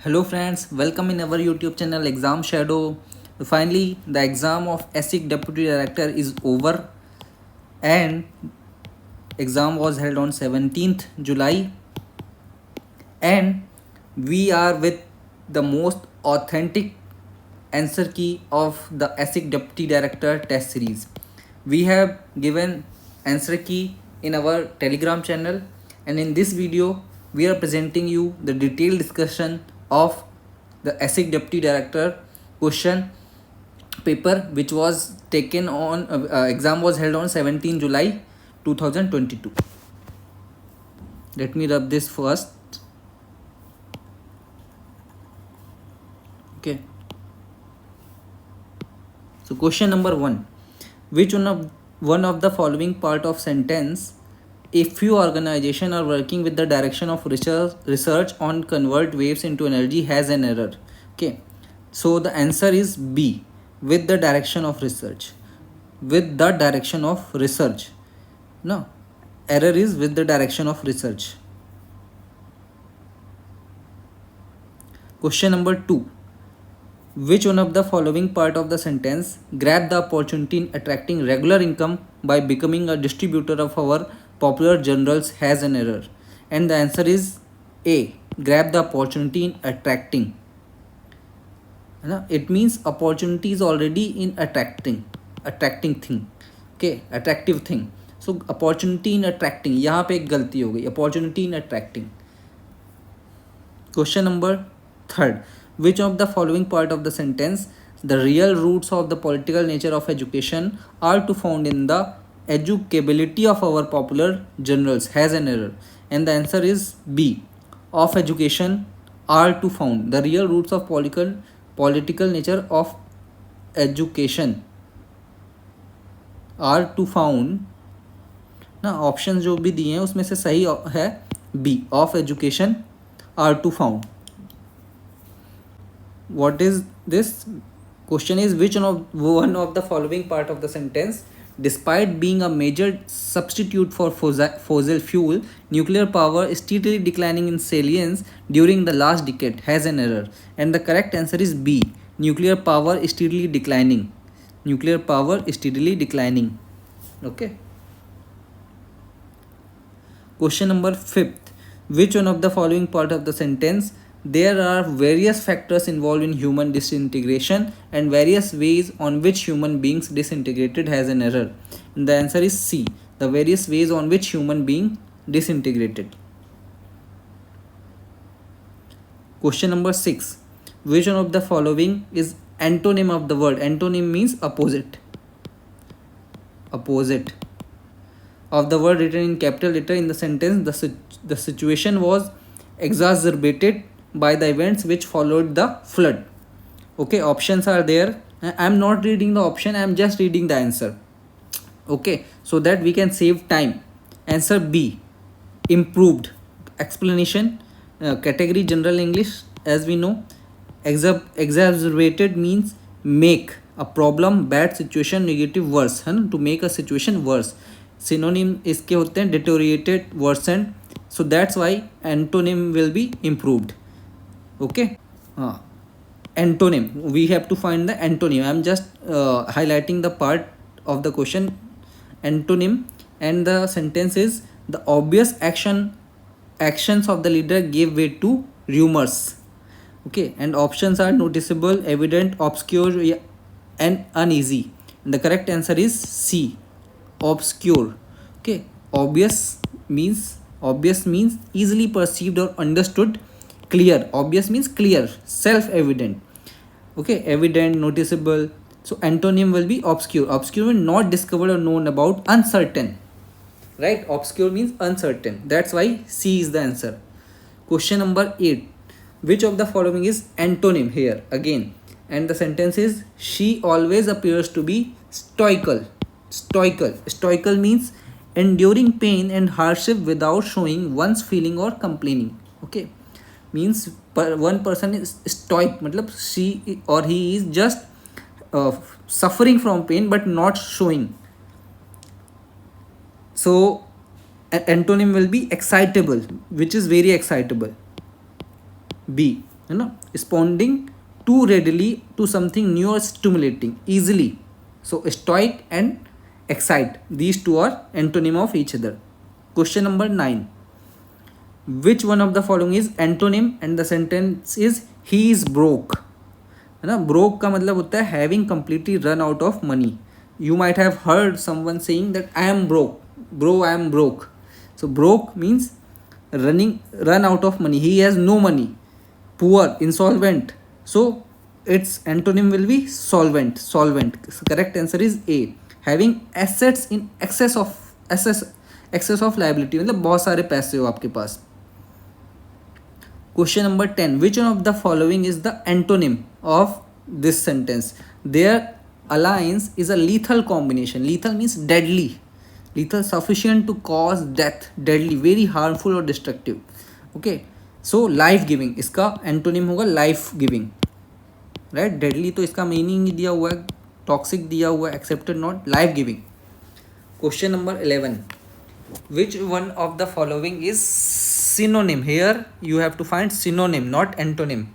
Hello friends, welcome in our YouTube channel Exam Shadow. Finally, the exam of ASIC Deputy Director is over and exam was held on 17th July and we are with the most authentic answer key of the ASIC Deputy Director test series. We have given answer key in our Telegram channel, and in this video we are presenting you the detailed discussion of the ASIC Deputy Director question paper, which was taken on exam was held on 17 July 2022. Let me rub this first. Okay, so question number 1: which one of the following part of sentence, a few organizations are working with the direction of research on convert waves into energy, has an error? Okay, so the answer is B, with the direction of research. With the direction of research. No, error is with the direction of research. Question number 2: which one of the following part of the sentence, grab the opportunity in attracting regular income by becoming a distributor of our popular journals, has an error? And the answer is A, grab the opportunity in attracting. It means opportunity is already in attracting thing. Okay, attractive thing. So opportunity in attracting, यहाँ पे एक गलती हो गई, opportunity in attracting. Question number 3: which of the following part of the sentence, the real roots of the political nature of education are to found in the educability of our popular journals, has an error? And the answer is B, of education are to found. The real roots of political nature of education are to found ना, option जो भी दिए हैं उसमें से सही है B, of education are to found. What is this? Question is, which one of the following part of the sentence, despite being a major substitute for fossil fuel, nuclear power is steadily declining in salience during the last decade, has an error? And the correct answer is B, nuclear power is steadily declining. Nuclear power is steadily declining. Okay. Question number 5: which one of the following part of the sentence, there are various factors involved in human disintegration and various ways on which human beings disintegrated, has an error? And the answer is C, the various ways on which human being disintegrated. Question number 6: which one of the following is antonym of the word? Antonym means opposite. Opposite of the word written in capital letter in the sentence, the situation was exacerbated by the events which followed the flood. Okay, options are there. I am not reading the option, I am just reading the answer. Okay, so that we can save time. Answer B, improved. Explanation, category general English, as we know. Exacerbated means make a problem, bad situation, negative, worse, है ना, to make a situation worse. Synonym इसके होते हैं deteriorated, worsened. So that's why antonym will be improved. Okay. Antonym, we have to find the antonym. I am just highlighting the part of the question, antonym. And the sentence is, the obvious actions of the leader gave way to rumors. Okay, and options are noticeable, evident, obscure, and uneasy. And the correct answer is C, obscure. Okay, obvious means easily perceived or understood. Clear, obvious means clear, self-evident. Okay, evident, noticeable. So antonym will be obscure. Obscure means not discovered or known about, uncertain. Right, obscure means uncertain. That's why C is the answer. Question number 8: which of the following is antonym here again? And the sentence is, she always appears to be stoical. Stoical means enduring pain and hardship without showing one's feeling or complaining. Okay, means one person is stoic, matlab she or he is just suffering from pain but not showing. So antonym will be excitable, which is very excitable. B. है ना. Responding too readily to something new or stimulating easily. So stoic and excite, these two are antonym of each other. Question number 9. Which one of the following is antonym? And the sentence is he is broke. है ना. broke का मतलब होता है having completely run out of money. You might have heard someone saying that I am broke, bro, I am broke. So broke means run out of money, he has no money. Poor, insolvent. So its antonym will be solvent. Correct answer is A. Having assets in excess of liability, मतलब बहुत सारे पैसे हो आपके पास. Question number 10. Which one of the following is the antonym of this sentence? Their alliance is a lethal combination. Lethal means deadly. Lethal, sufficient to cause death. Deadly, very harmful or destructive. Okay. So life giving, इसका antonym होगा life giving. Right. Deadly तो इसका meaning दिया हुआ है, toxic दिया हुआ है, accepted not, life giving. Question number 11. Which one of the following is synonym? Here you have to find synonym, not antonym.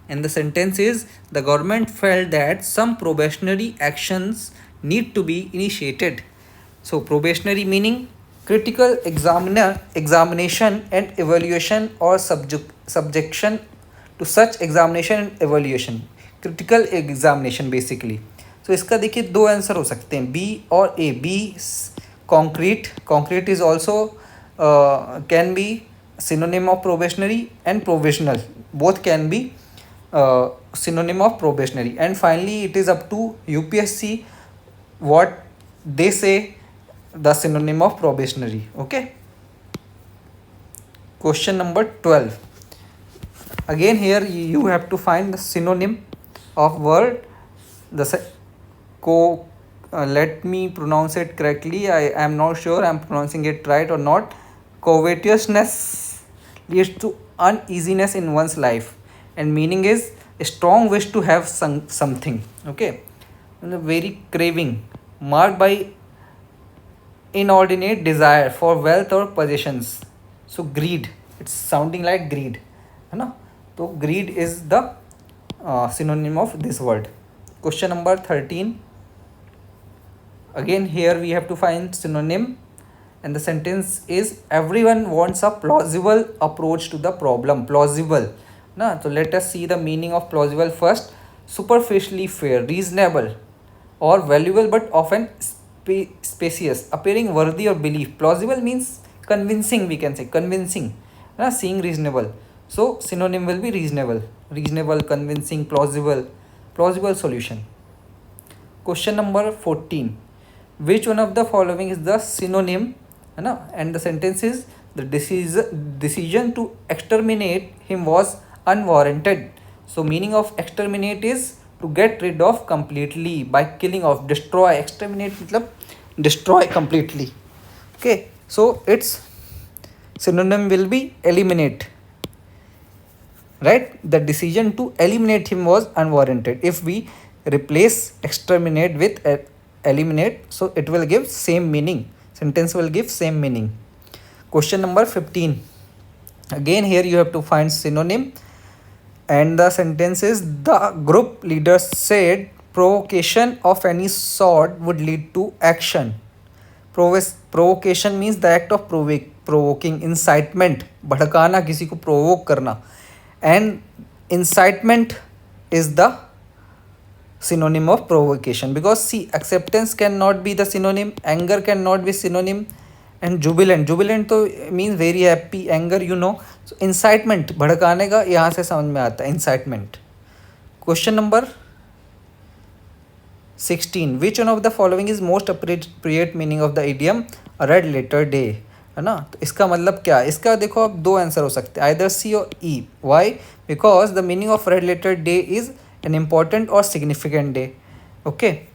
And the sentence is, the government felt that some probationary actions need to be initiated. So probationary meaning critical examination and evaluation or subjection to such examination and evaluation. Critical examination basically. So इसका देखिए दो answer हो सकते हैं, B और A. B concrete is also can be synonym of probationary, and provisional both can be synonym of probationary. And finally it is up to UPSC what they say the synonym of probationary. Okay. Question number 12. Again here you have to find the synonym of word. Let me pronounce it correctly. I am not sure I am pronouncing it right or not. Covetousness leads to uneasiness in one's life, and meaning is a strong wish to have something. Okay. And a very craving marked by inordinate desire for wealth or possessions. So greed, it's sounding like greed, है ना. So greed is the synonym of this word. Question number 13. Again here we have to find synonym, and the sentence is, everyone wants a plausible approach to the problem. Plausible na. So let us see the meaning of plausible first. Superficially fair, reasonable or valuable but often spacious, appearing worthy of belief. Plausible means convincing, we can say convincing na. Seeing reasonable, so synonym will be reasonable, convincing, plausible solution. Question number 14. Which one of the following is the synonym, है ना. And the sentence is, the decision to exterminate him was unwarranted. So meaning of exterminate is to get rid of completely, by killing off, destroy. Exterminate मतलब destroy completely. Okay. So its synonym will be eliminate. Right. The decision to eliminate him was unwarranted. If we replace exterminate with eliminate, so it will give same meaning. Sentence will give same meaning. Question number 15. Again here you have to find synonym, and the sentence is, the group leader said provocation of any sort would lead to action. Provocation means the act of provoking. Incitement, भड़काना, किसी को provoke करना. And incitement is the synonym of provocation, because see, acceptance cannot be the synonym, anger cannot be synonym, and jubilant तो means very happy, anger you know. So incitement, भड़काने का, यहाँ से समझ में आता है incitement. Question number 16. Which one of the following is most appropriate meaning of the idiom a red letter day, है ना. तो इसका मतलब क्या, इसका देखो अब दो आंसर हो सकते हैं, either C और E. Why? Because the meaning of red letter day is an important or significant day. Okay.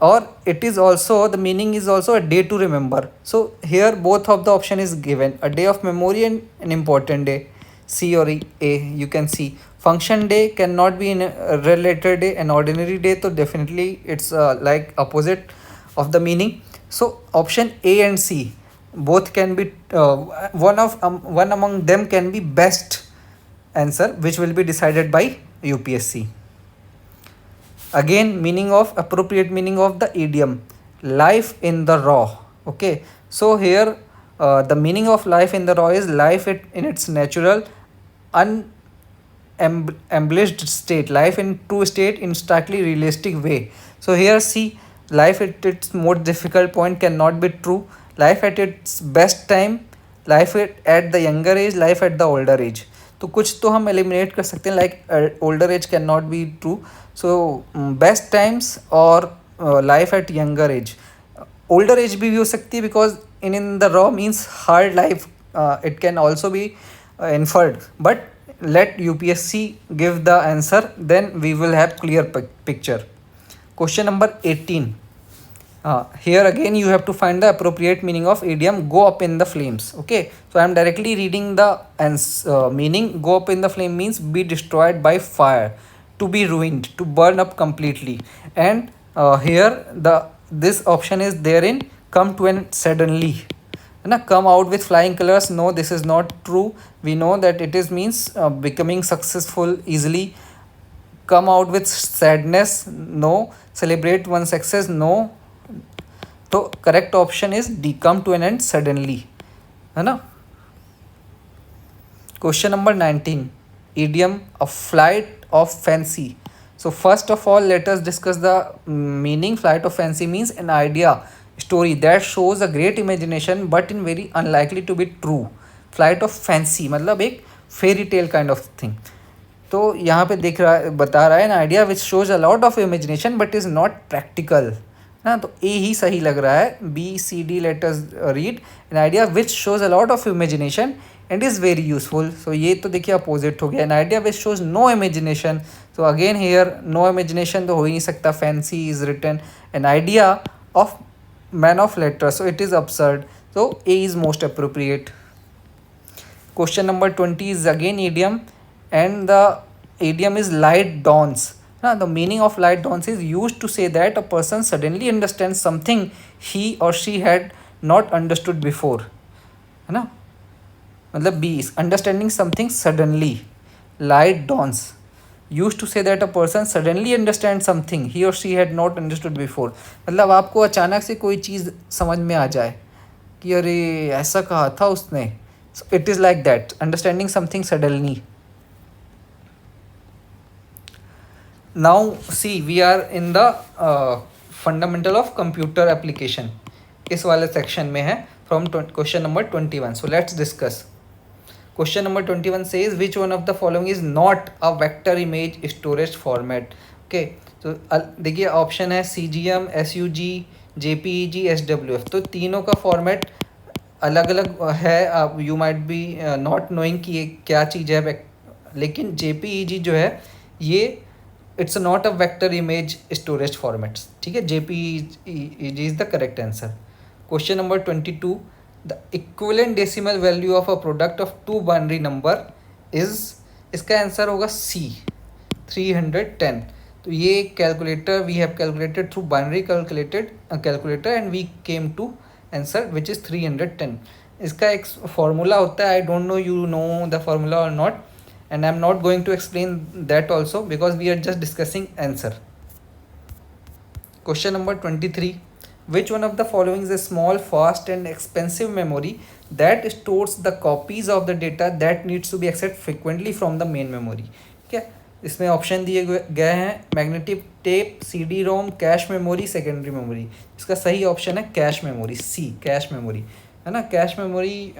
Or it is also, the meaning is also a day to remember. So here both of the option is given, a day of memory and an important day. C or A, you can see. Function day cannot be in a red letter day. An ordinary day, so definitely it's like opposite of the meaning. So option A and C both can be one among them can be best answer which will be decided by UPSC. Again, meaning of appropriate meaning of the idiom, life in the raw. Okay, so here the meaning of life in the raw is life in its natural embellished state, life in true state in starkly realistic way. So here see, life at its most difficult point cannot be true, life at its best time, life at the younger age, life at the older age. तो कुछ तो हम eliminate कर सकते हैं, like older age can not be true. So best times और life at younger age. Older age भी हो सकती है because in the raw means hard life, it can also be inferred, but let UPSC give the answer, then we will have clear picture. Question number 18. Here again you have to find the appropriate meaning of idiom go up in the flames. Okay, so I am directly reading the meaning. Go up in the flame means be destroyed by fire, to be ruined, to burn up completely. And here this option is therein, come to an suddenly. है ना, come out with flying colors, no, this is not true. We know that it is means becoming successful easily. Come out with sadness, no. Celebrate one success, no. तो correct option is D, come to an end suddenly, है ना. Question number 19. Idiom a flight of fancy. So first of all let us discuss the meaning. Flight of fancy means an idea, story that shows a great imagination but in very unlikely to be true. Flight of fancy मतलब एक fairy tale kind of thing. तो यहाँ पे देख रहा है, बता रहा है an idea which shows a lot of imagination but is not practical. ना, तो ए ही सही लग रहा है. B C D let us read. An idea which shows a lot of imagination and is very useful. So ये तो देखिए अपोजिट हो गया. An idea which shows no imagination. So again here no imagination तो हो ही नहीं सकता. fancy is written an idea of man of letters, so it is absurd. So A is most appropriate. Question number 20 is again idiom and the idiom is light dawns. Now the meaning of light dawns is used to say that a person suddenly understands something he or she had not understood before. है ना, मतलब B is understanding something suddenly. Light dawns used to say that a person suddenly understands something he or she had not understood before. मतलब आपको अचानक से कोई चीज़ समझ में आ जाए कि अरे ऐसा कहा था उसने. So it is like that, understanding something suddenly. Now see, we are in the fundamental of computer application. इस वाले सेक्शन में है from question number 21. So let's discuss. Question number 21 says which one of the following is not a vector image storage format. Okay, तो देखिए option है CGM, SUG, JPEG, SWF. तो तीनों का फॉर्मेट अलग अलग है. आप you might be not knowing कि ये क्या चीज़ है, लेकिन JPEG जो है ये it's not a vector image storage formats. ठीक है, JPEG is the correct answer. Question number 22. The equivalent decimal value of a product of two binary number is, इसका आंसर होगा C, 310. तो ये calculator we have calculated through binary calculator and we came to answer which is 310. इसका एक formula होता है. I don't know you know the formula और not, and I am not going to explain that also because we are just discussing answer. Question number 23. Which one of the following is a small, fast and expensive memory that stores the copies of the data that needs to be accessed frequently from the main memory? क्या इसमें option दिए गए हैं, magnetic tape, CD रोम, cache memory, secondary memory. इसका सही option है cache memory, C, cache memory. है ना, cache memory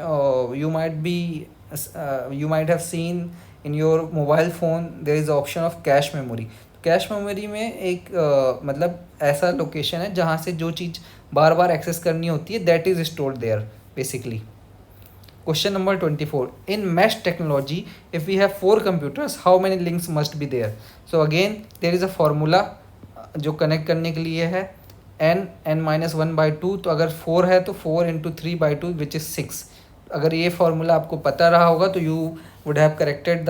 you might have seen in your mobile phone there is option of cache memory. Cache memory में एक मतलब ऐसा location है जहाँ से जो चीज़ बार बार एक्सेस करनी होती है that is stored there basically. Question number 24. In mesh technology if we have 4 computers how many links must be there. So again there is a formula जो कनेक्ट करने के लिए है n-1/2. तो अगर 4 है तो 4 × 3/2 विच इज़ 6. अगर ये फार्मूला आपको पता रहा होगा तो you would have corrected the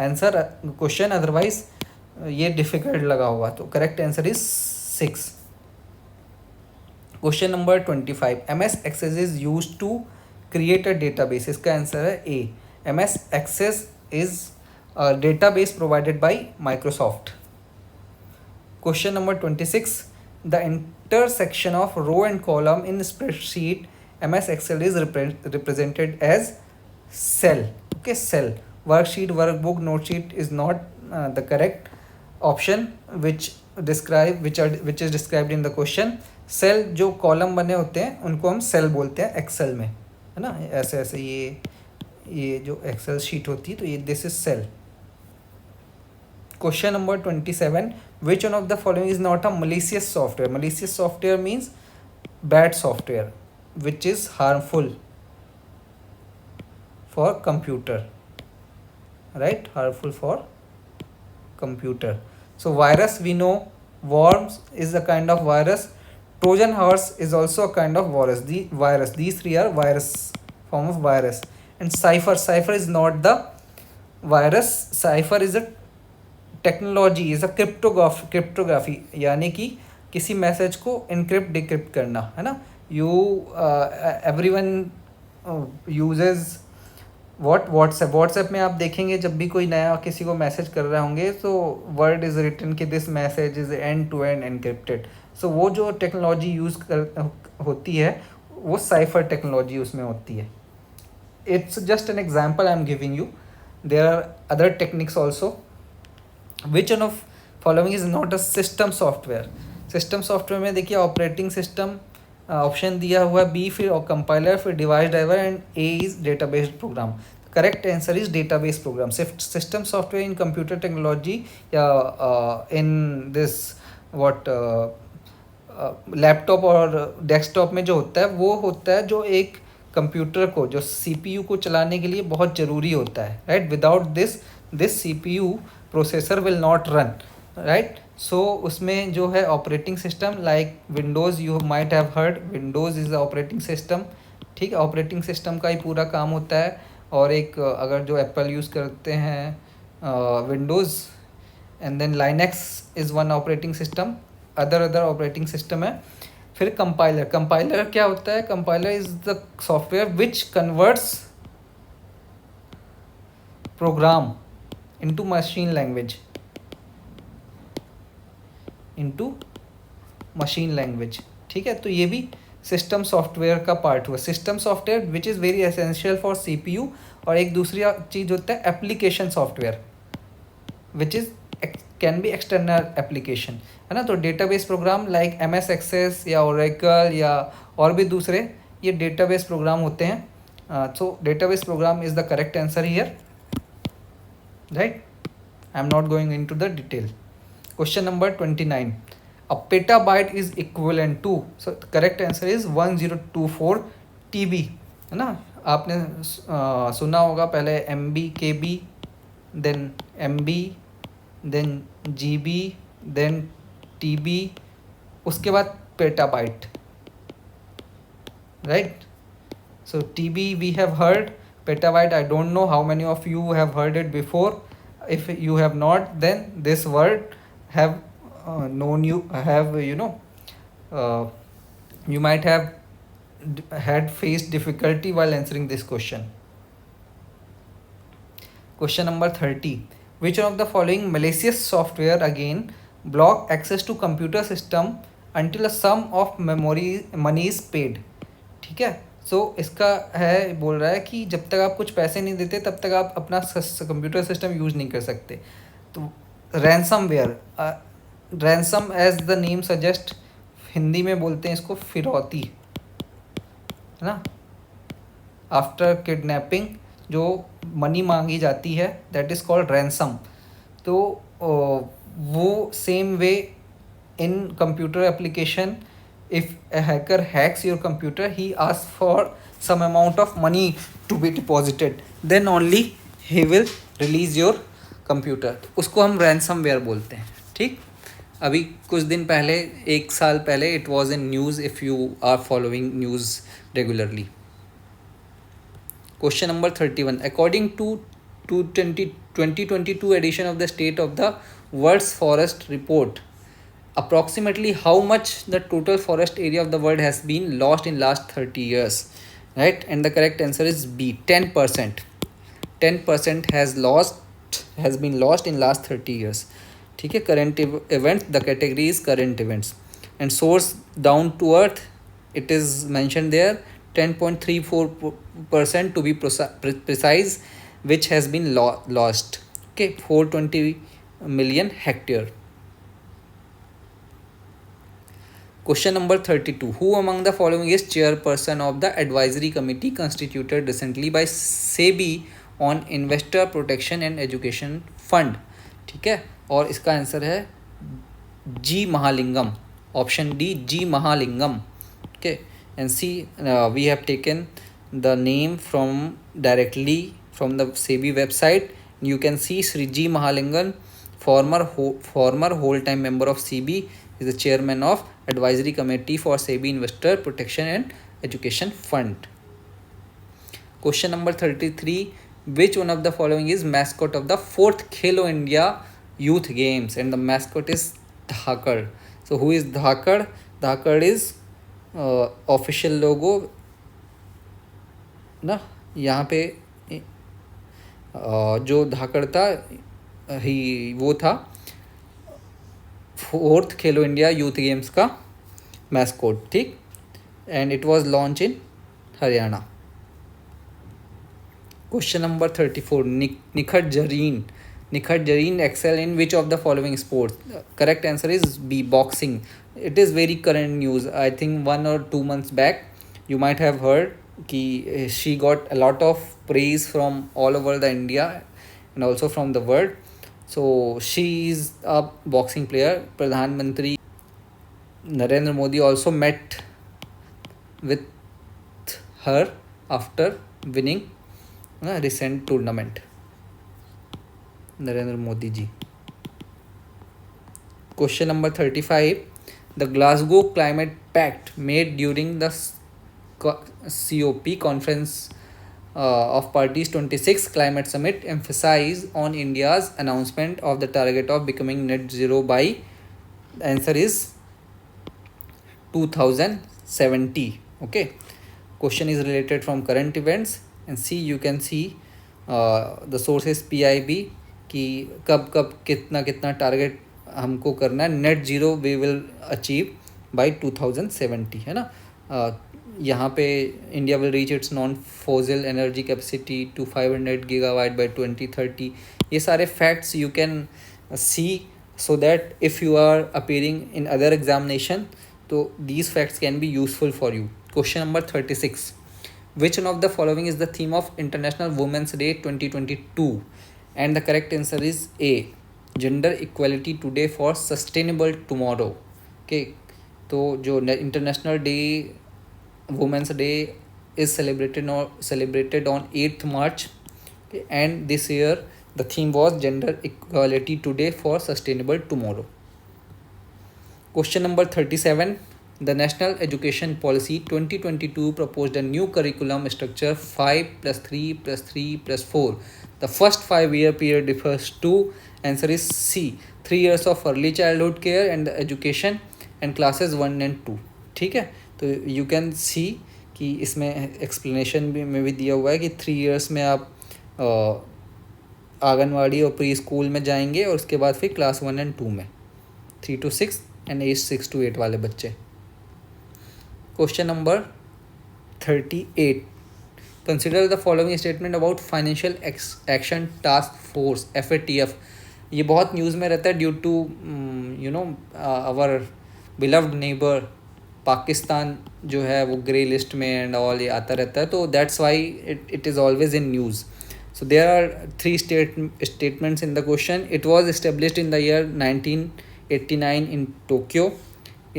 answer question, otherwise ये डिफिकल्ट लगा होगा. तो correct answer is 6. Question number 25. MS Access is use to create a database. इसका आंसर है A. MS Access is a database provided by Microsoft. Question number 26. The intersection of row and column in spreadsheet MS Excel is represented as cell. Okay, cell. Worksheet, workbook, note sheet is not the correct option which is described in the question. Cell जो column बने होते हैं उनको हम cell बोलते हैं Excel में, है ना. ऐसे ऐसे ये जो एक्सेल शीट होती है तो ये this is cell. Question number 27. Which one of the following is not a malicious software? Malicious software means bad software which is harmful for computer, right? Harmful for computer. So virus, we know worms is a kind of virus. Trojan horse is also a kind of virus. These three are virus, form of virus. And cipher is not the virus. Cipher is a technology, is a cryptography, यानी कि किसी message को encrypt decrypt करना, है ना. Everyone usage WhatsApp में आप देखेंगे जब भी कोई नया किसी को मैसेज कर रहे होंगे तो वर्ड इज़ रिटन कि this message is end to end encrypted. So वो जो टेक्नोलॉजी होती है वो साइफर टेक्नोलॉजी उसमें होती है. It's just an example I am giving you. There are other techniques also. Which one of following is not a system software? System software में देखिए ऑपरेटिंग सिस्टम ऑप्शन दिया हुआ है, बी फिर कंपाइलर, फिर device driver and A is database program. Correct answer is database program. System software in computer technology या in this what laptop और desktop में जो होता है वो होता है जो एक कंप्यूटर को, जो सीपीयू को चलाने के लिए बहुत ज़रूरी होता है, right. Without this CPU processor will not run, right. So उसमें जो है operating system like Windows, you might have heard Windows is operating system. ठीक है, ऑपरेटिंग सिस्टम का ही पूरा काम होता है. और एक अगर जो एप्पल यूज़ करते हैं Windows, and then Linux is one operating system. Other operating system है. फिर कंपाइलर क्या होता है? Compiler is the software which converts program into machine language. ठीक है, तो ये भी सिस्टम सॉफ्टवेयर का पार्ट हुआ. System software which is very essential for CPU. और एक दूसरी चीज़ होता है application software which is can be external application, है ना. तो database program like MS access या ओरेकल या और भी दूसरे ये डेटाबेस प्रोग्राम होते हैं. So database program is the correct answer here, right. I am not going into the detail. Question number 29. A petabyte is equivalent to, so the correct answer is 1024 TB, है ना. आपने सुना होगा पहले MB, KB, then MB, then GB, then TB, उसके बाद petabyte, right. So TB we have heard. Petabyte, I don't know how many of you have heard it before. If you have not, then this word have you might have had faced difficulty while answering this question. Question number 30. Which one of the following malicious software again block access to computer system until a sum of money is paid? ठीक है. सो इसका है, बोल रहा है कि जब तक आप कुछ पैसे नहीं देते तब तक आप अपना कंप्यूटर सिस्टम यूज़ नहीं कर सकते. तो ransom as the name suggest, Hindi में बोलते हैं इसको फिरौती, है ना. आफ्टर किडनैपिंग जो मनी मांगी जाती है दैट इज़ कॉल्ड रैंसम. तो वो same way in computer application, if a hacker hacks your computer, he asks for some amount of money to be deposited, then only he will release your computer. उसको हम ransomware बोलते हैं. ठीक, अभी कुछ दिन पहले, एक साल पहले it was in news if you are following news regularly. Question number 31. According to 2022 edition of the State of the World's Forest Report, approximately how much the total forest area of the world has been lost in last 30 years, right. And the correct answer is B, 10%. 10% has been lost in last 30 years. ठीक है, current events, the category is current events, and source down to earth, it is mentioned there 10.34% to be precise, which has been lost. Okay, 420 million hectare. Question number 32. Who among the following is chairperson of the advisory committee constituted recently by SEBI on Investor Protection and Education Fund? ठीक है, और इसका answer है G Mahalingam. Option D, G Mahalingam. Okay, and see, we have taken the name from directly from the SEBI website. You can see Sri G Mahalingam, former whole-time member of SEBI, is the chairman of advisory committee for SEBI Investor Protection and Education Fund. Question number 33. Which one of the following is mascot of the 4th Khelo India Youth Games? And the mascot is Dhakad. So who is Dhakad? Dhakad is official logo ना. यहाँ पे जो धाकड़ था ही वो था 4th खेलो India youth games का mascot. ठीक, and it was launch in Haryana. Question number 34. Nikhat Jareen excel in which of the following sports? Correct answer is B, boxing. It is very current news. I think 1 or 2 months back you might have heard ki she got a lot of praise from all over the India and also from the world. So she is a boxing player. Pradhan Mantri Narendra Modi also met with her after winning a recent tournament. Narendra Modi ji. Question number 35. The Glasgow Climate Pact made during the COP conference of parties 26 climate summit emphasized on India's announcement of the target of becoming net zero by, the answer is 2070. Okay, question is related from current events, and see, you can see the source is PIB कि कब कब कितना कितना target हमको करना है. Net zero we will achieve by 2070 है ना. यहाँ पे India will reach its non fossil energy capacity to 500 gigawatt by 2030. ये सारे facts you can see so that if you are appearing in other examination, so these facts can be useful for you. Question number 36. Which one of the following is the theme of International Women's Day 2022? And the correct answer is A, gender equality today for sustainable tomorrow. Okay, तो जो international day women's day is celebrated on 8th March. Okay, and this year the theme was gender equality today for sustainable tomorrow. Question number 37. The National Education Policy 2022 proposed a new curriculum structure 5 plus 3 plus 3 plus 4. The first 5-year period refers to, answer is C, 3 years of early childhood care and the education and classes 1 and 2. ठीक है, तो you can see कि इसमें explanation भी में भी दिया हुआ है कि 3 years में आप आंगनवाड़ी और प्री स्कूल में जाएंगे और उसके बाद फिर क्लास 1 and 2 में 3 to 6 एंड एज 6 to 8 वाले बच्चे. Question number 38. Consider the following statement about financial action task force FATF. ये बहुत न्यूज़ में रहता है due to our beloved neighbour Pakistan जो है वो ग्रे लिस्ट में एंड ऑल ये आता रहता है, तो that's why it is always in news. So there are 3 statements in the question. It was established in the year 1989 in Tokyo.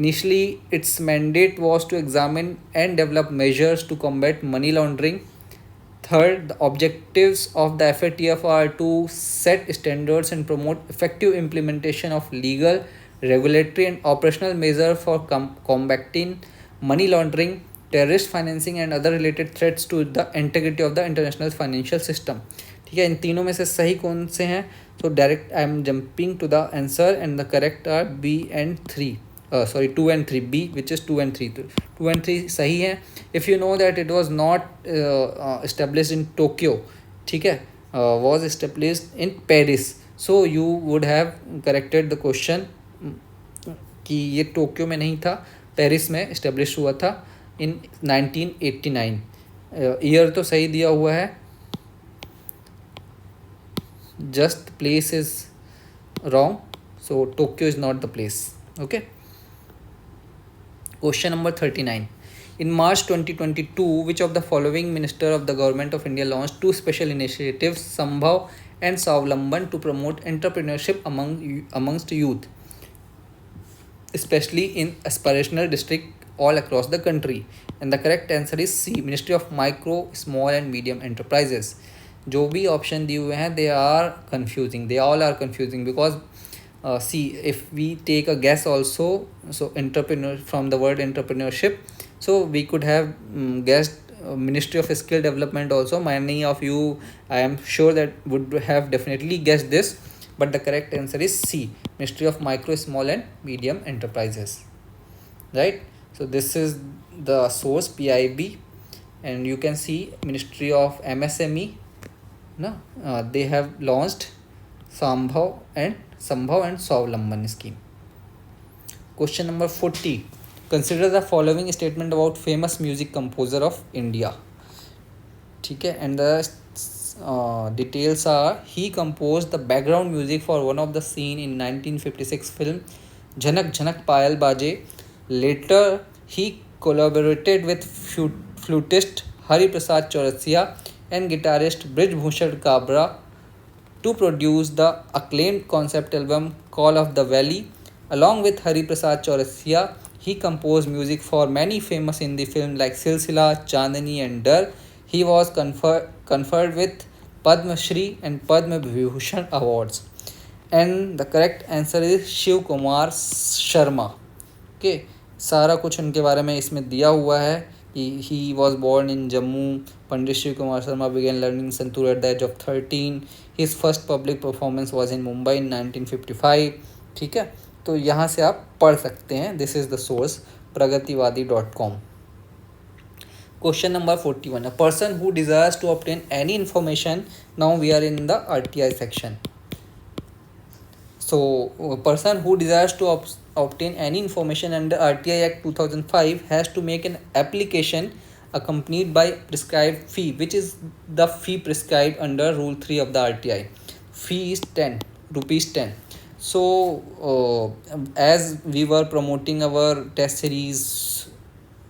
Initially, its mandate was to examine and develop measures to combat money laundering. Third, the objectives of the FATF are to set standards and promote effective implementation of legal, regulatory and operational measures for combating money laundering, terrorist financing and other related threats to the integrity of the international financial system. ठीक है, इन तीनों में से सही कौन से हैं? तो direct I am jumping to the answer and the correct are B and 3. 2 and 3. B, which is 2 and 3. 2 and 3 सही है. If you know that it was not established in Tokyo, ठीक है, was established in Paris. So you would have corrected the question कि ये Tokyo में नहीं था, Paris में इस्टेब्लिश हुआ था इन 1989. ईयर तो सही दिया हुआ है, just place is wrong, so Tokyo is not the place. Okay. Question number 39. In March 2022, which of the following Minister of the Government of India launched two special initiatives, Sambhav and Savlamban, to promote entrepreneurship amongst youth, especially in aspirational district all across the country? And the correct answer is C, Ministry of Micro, Small and Medium Enterprises. जो भी option दिए हुए हैं, they are confusing, they all are confusing because see, if we take a guess also, so entrepreneur, from the word entrepreneurship, so we could have guessed Ministry of Skill Development also. Many of you, I am sure, that would have definitely guessed this, but the correct answer is C, Ministry of Micro, Small and Medium Enterprises, right? So this is the source, PIB, and you can see Ministry of MSME, no, they have launched Sambhav and Savlamban scheme. Question number 40. Consider the following statement about famous music composer of India. ठीक है, and the details are: he composed the background music for one of the scene in 1956 film Jhanak Jhanak Payal Baje. Later, he collaborated with flutist Hari Prasad Chaurasia and guitarist Brij Bhushan Kabra to produce the acclaimed concept album Call of the Valley. Along with Hari Prasad Chaurasia, he composed music for many famous Hindi films like Silsila, Chandni and Dar. He was conferred with Padma Shri and Padma Vibhushan awards. And the correct answer is Shiv Kumar Sharma. Okay, सारा कुछ उनके बारे में इसमें दिया हुआ है. He was born in Jammu. Pandit Shiv Kumar Sharma began learning santoor at the age of 13. His first public performance was in Mumbai in 1955. ठीक है, तो यहाँ से आप पढ़ सकते हैं. This is the source, pragatiwadi.com. Question number 41. A person who desires to obtain any information, now we are in the RTI section. So a person who desires to obtain any information under RTI Act 2005 has to make an application accompanied by prescribed fee, which is the fee prescribed under Rule 3 of the RTI. Fee is 10 rupees 10. So as we were promoting our test series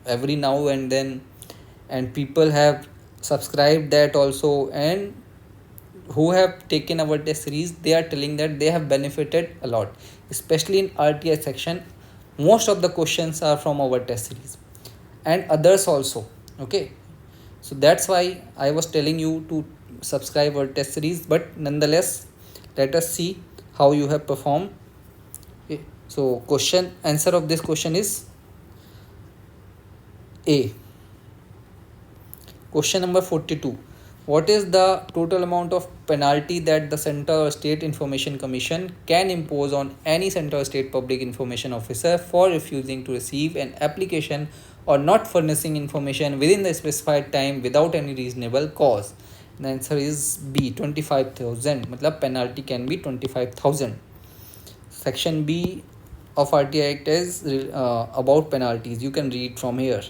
every now and then, and people have subscribed that also, and who have taken our test series, they are telling that they have benefited a lot, especially in RTI section. Most of the questions are from our test series and others also. Okay, so that's why I was telling you to subscribe our test series, but nonetheless, let us see how you have performed. Okay. So answer of this question is A. Question number 42. What is the total amount of penalty that the Central or State Information Commission can impose on any Central or State Public Information Officer for refusing to receive an application or not furnishing information within the specified time without any reasonable cause? The answer is B, 25,000. मतलब penalty can be 25,000. Section B of RTI Act is about penalties. You can read from here.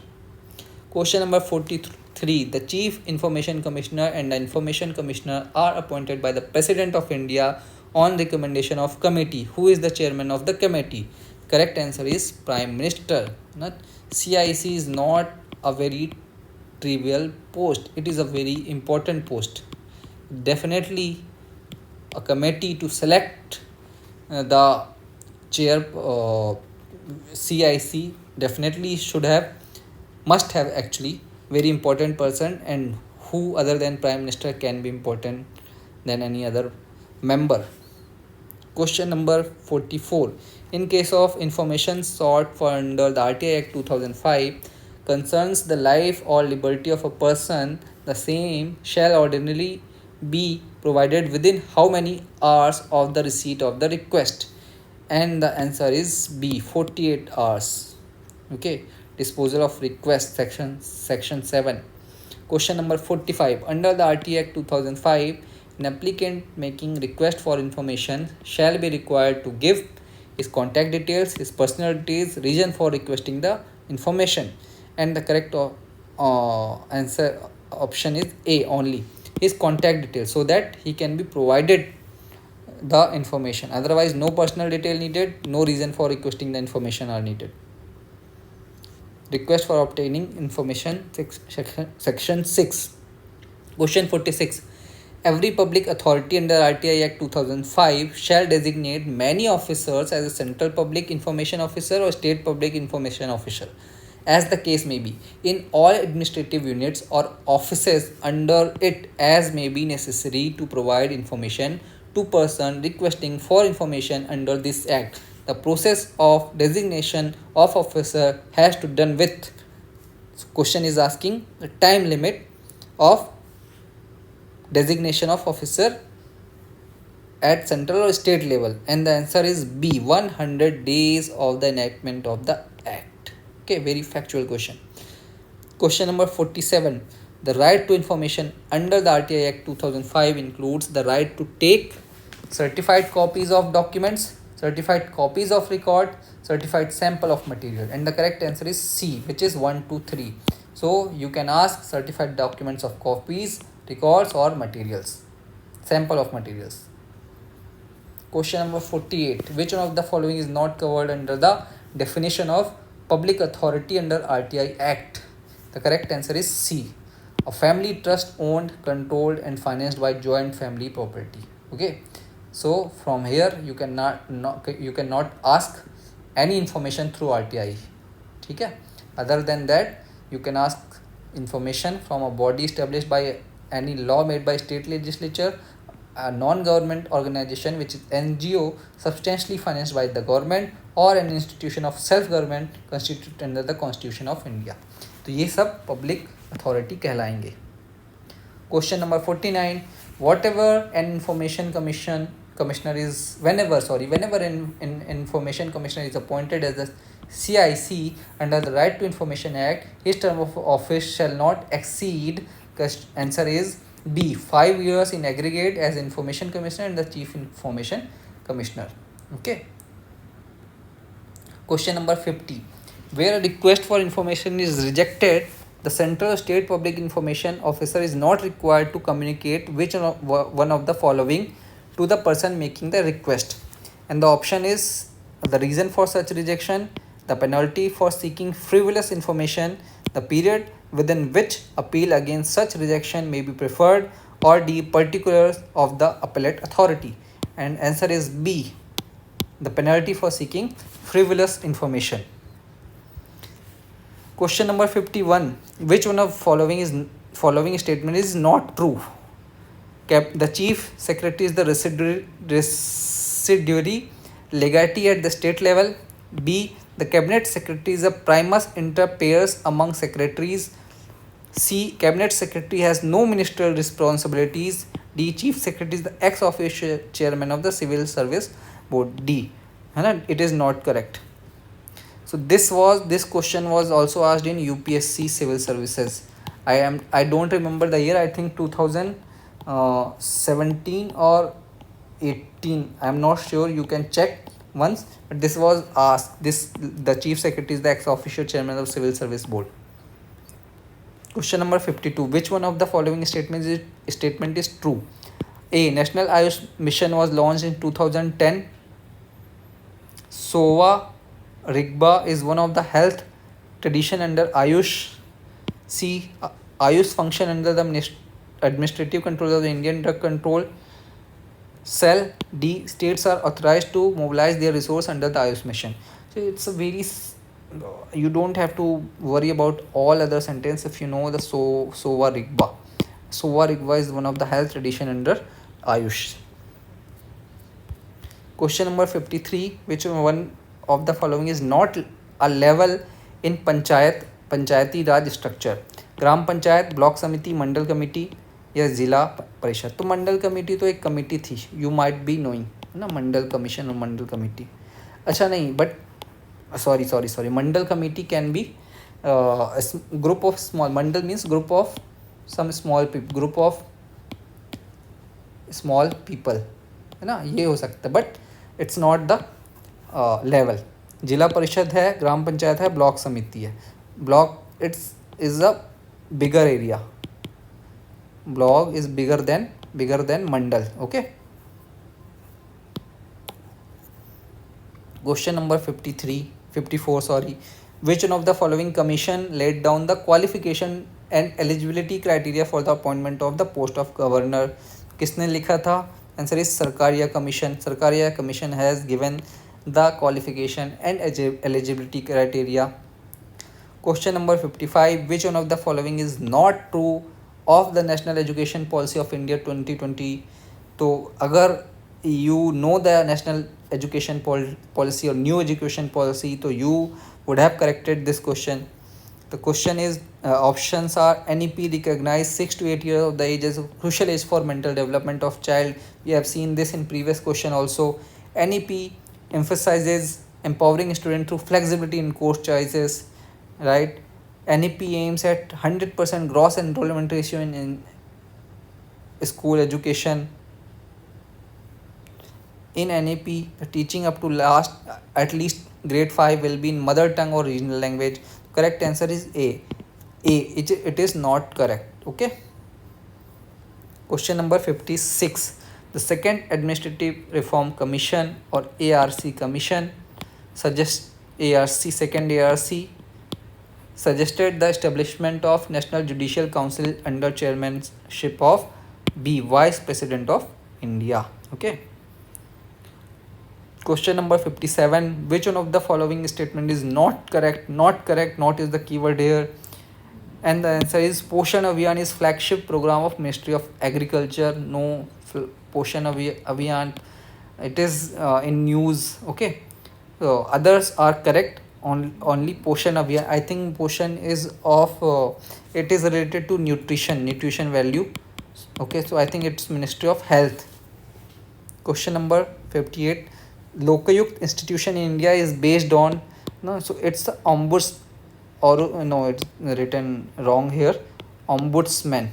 Question number 43. The Chief Information Commissioner and the Information Commissioner are appointed by the President of India on recommendation of committee. Who is the chairman of the committee? Correct answer is Prime Minister. CIC is not a very trivial post. It is a very important post. Definitely a committee to select the chair, CIC definitely must have actually very important person, and who other than Prime Minister can be important than any other member. Question number 44. In case of information sought for under the RTI Act 2005 concerns the life or liberty of a person, the same shall ordinarily be provided within how many hours of the receipt of the request? And the answer is B, 48 hours. Okay. Disposal of request, section 7. Question number 45. Under the RTI Act 2005, An applicant making request for information shall be required to give his contact details, his personal details, reason for requesting the information, and the correct answer option is A only, his contact details, so that he can be provided the information. Otherwise, no personal detail needed, no reason for requesting the information are needed. Request for obtaining information, section 6. Question 46. Every public authority under RTI Act 2005 shall designate many officers as a central public information officer or state public information officer, as the case may be, in all administrative units or offices under it, as may be necessary to provide information to person requesting for information under this act. The process of designation of officer has to done with. Question is asking the time limit of designation of officer at central or state level, and the answer is B, 100 days of the enactment of the act. Okay, very factual question. Question number 47. The right to information under the RTI Act 2005 includes the right to take certified copies of documents, certified copies of record, certified sample of material, and the correct answer is C, which is 1, 2, 3. So you can ask certified documents of copies, records, or materials, sample of materials. Question number 48. Which one of the following is not covered under the definition of public authority under RTI Act? The correct answer is C, a family trust owned, controlled, and financed by joint family property. Okay, so from here you cannot ask any information through RTI. Okay, other than that you can ask information from a body established by any law made by state legislature, a non-government organization which is NGO substantially financed by the government, और an institution of self-government constituted under the Constitution of India. तो ये सब public authority कहलाएंगे. Question number 49. Whatever an information commissioner is, whenever an information commissioner is appointed as a CIC under the Right to Information Act, his term of office shall not exceed. Answer is B, 5 years in aggregate as information commissioner and the chief information commissioner. Okay. Question number 50. Where a request for information is rejected, the central state public information officer is not required to communicate which one of the following to the person making the request. And the option is the reason for such rejection, the penalty for seeking frivolous information, the period within which appeal against such rejection may be preferred, or D, particulars of the appellate authority. And answer is B, the penalty for seeking frivolous information. Question number 51. Which one of following statement is not true? The chief secretary is the residuary legatee at the state level. B, the cabinet secretary is a primus inter pares among secretaries. C, cabinet secretary has no ministerial responsibilities. D, chief secretary is the ex officio chairman of the civil service board. D, it is not correct. So this question was also asked in UPSC civil services. I don't remember the year. I think 2017 or 18. I am not sure. You can check once. But this was asked. The chief secretary is the ex officio chairman of civil service board. Question number 52. Which one of the following statement is true? A, National Ayush Mission was launched in 2010. SOVA Rigpa is one of the health tradition under Ayush. C, Ayush function under the administrative control of the Indian Drug Control Cell. D, states are authorized to mobilize their resource under the Ayush mission. So it's a very, you don't have to worry about all other sentence if you know the SOVA Rigpa. SOVA Rigpa is one of the health tradition under Ayush. Question number 53. Which one of the following is not a level in Panchayati Raj structure? Gram panchayat, block समिति, मंडल committee या जिला परिषद? तो मंडल committee तो एक committee थी, you might be knowing ना, मंडल commission और मंडल कमेटी. अच्छा नहीं, but sorry Mandal committee can be group of small, mandal means group of some small people, group of small people, है ना, ये हो सकता है, but it's not the level. जिला परिषद है, ग्राम पंचायत है, ब्लॉक समिति है. Block it's is a bigger area. Block is bigger than Mandal. Okay. Question number 54, sorry. Which one of the following commission laid down the qualification and eligibility criteria for the appointment of the post of governor? किसने लिखा था? Answer is Sarkaria Commission. Sarkaria Commission has given the qualification and eligibility criteria. Question number 55. Which one of the following is not true of the National Education Policy of India 2020? तो अगर you know the national education policy or new education policy, so you would have corrected this question. The question is options are NEP recognize 6 to 8 years of the age as a crucial age for mental development of child. We have seen this in previous question also. NEP emphasizes empowering student through flexibility in course choices, right? NEP aims at 100% gross enrollment ratio in school education. In NEP, the teaching up to at least grade 5 will be in mother tongue or regional language. Correct answer is A. It is not correct. Okay. Question number 56. The second Administrative Reform Commission or ARC Commission second ARC suggested the establishment of National Judicial Council under chairmanship of B, Vice President of India. Okay. Question number 57. Which one of the following statement is not correct? Not correct. Not is the keyword here. And the answer is Poshan Abhiyan is flagship program of Ministry of Agriculture. No, Poshan Abhiyan. It is in news. Okay. So others are correct. Only Poshan Abhiyan. I think Poshan is of. It is related to nutrition value. Okay. So I think it's Ministry of Health. Question number 58. Lokayukt institution in India is based on, no, so it's the it's written wrong here, ombudsman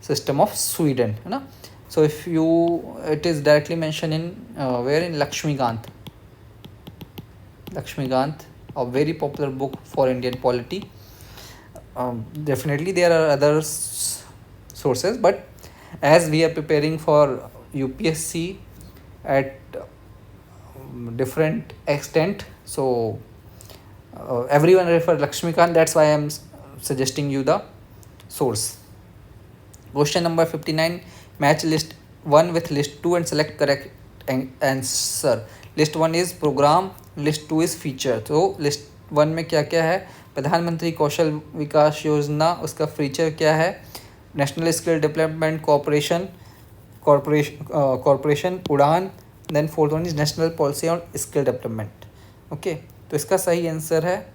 system of Sweden, है ना. So if it is directly mentioned in where in Lakshmikant, a very popular book for Indian polity. Definitely there are other sources, but as we are preparing for UPSC at different extent, so everyone refer Lakshmikant, that's why I am suggesting you the source. Question number 59. Match list 1 with list 2 and select correct answer. List 1 is program, list 2 is feature. तो list 1 में क्या क्या है? प्रधानमंत्री कौशल विकास योजना, उसका feature क्या है? National skill development corporation Udaan. Then fourth one is national policy on skill development. Okay, तो इसका सही आंसर है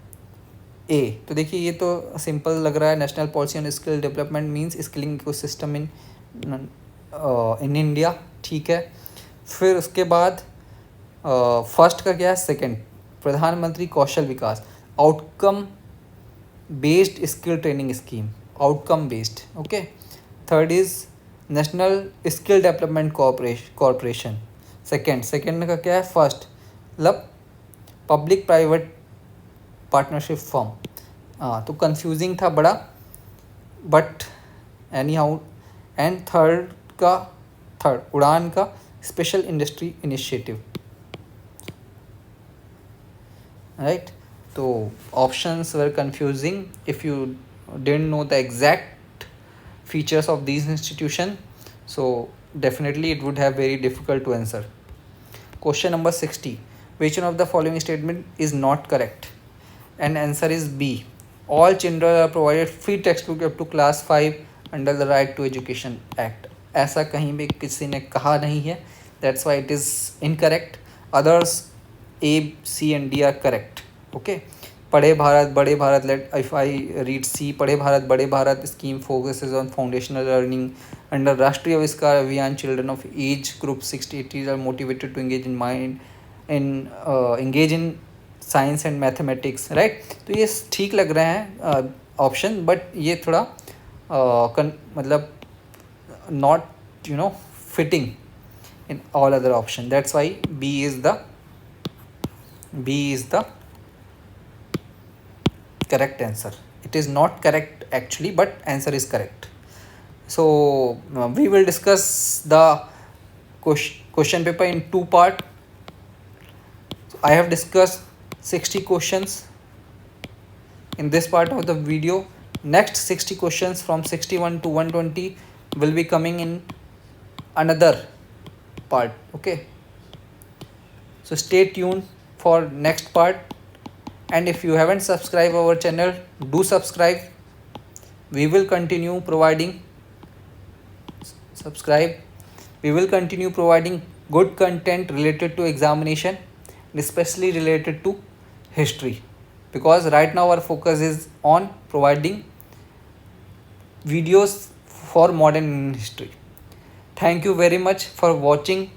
ए. तो देखिए ये तो सिंपल लग रहा है. National policy on skill development means skilling ecosystem in India. ठीक है. फिर उसके बाद फर्स्ट का क्या है? Second, Pradhanmantri Kaushal Vikas, outcome based skill training scheme, outcome based. Okay. Third is national skill development corporation. Second का क्या है? फर्स्ट मतलब पब्लिक प्राइवेट पार्टनरशिप फॉर्म. तो कंफ्यूजिंग था बड़ा, but anyhow. And third Udaan का स्पेशल इंडस्ट्री इनिशिएटिव. राइट. तो options were confusing if you didn't know the exact features of these institution, so definitely it would have very difficult to answer. Question number 60. Which one of the following statement is not correct? And answer is B. All children are provided free textbook up to class 5 under the Right to Education Act. ऐसा कहीं भी किसी ने कहा नहीं है. That's why it is incorrect. Others A, C and D are correct. Okay. Padhe Bharat Badhe Bharat, let if I read C, Padhe Bharat Badhe Bharat scheme focuses on foundational learning under Rashtriya Avishkar Abhiyan. Children of age group 6 to 80 are motivated to engage in science and mathematics. Right. तो ये ठीक लग रहे हैं option, but ये थोड़ा मतलब not fitting in all other option. That's why B is the correct answer. It is not correct actually, but answer is correct. So we will discuss the question paper in two part. So I have discussed 60 questions in this part of the video. Next 60 questions from 61 to 120 will be coming in another part. Okay, so stay tuned for next part, and if you haven't subscribed our channel, do subscribe. We will continue providing subscribe we will continue providing good content related to examination, especially related to history, because right now our focus is on providing videos for modern history. Thank you very much for watching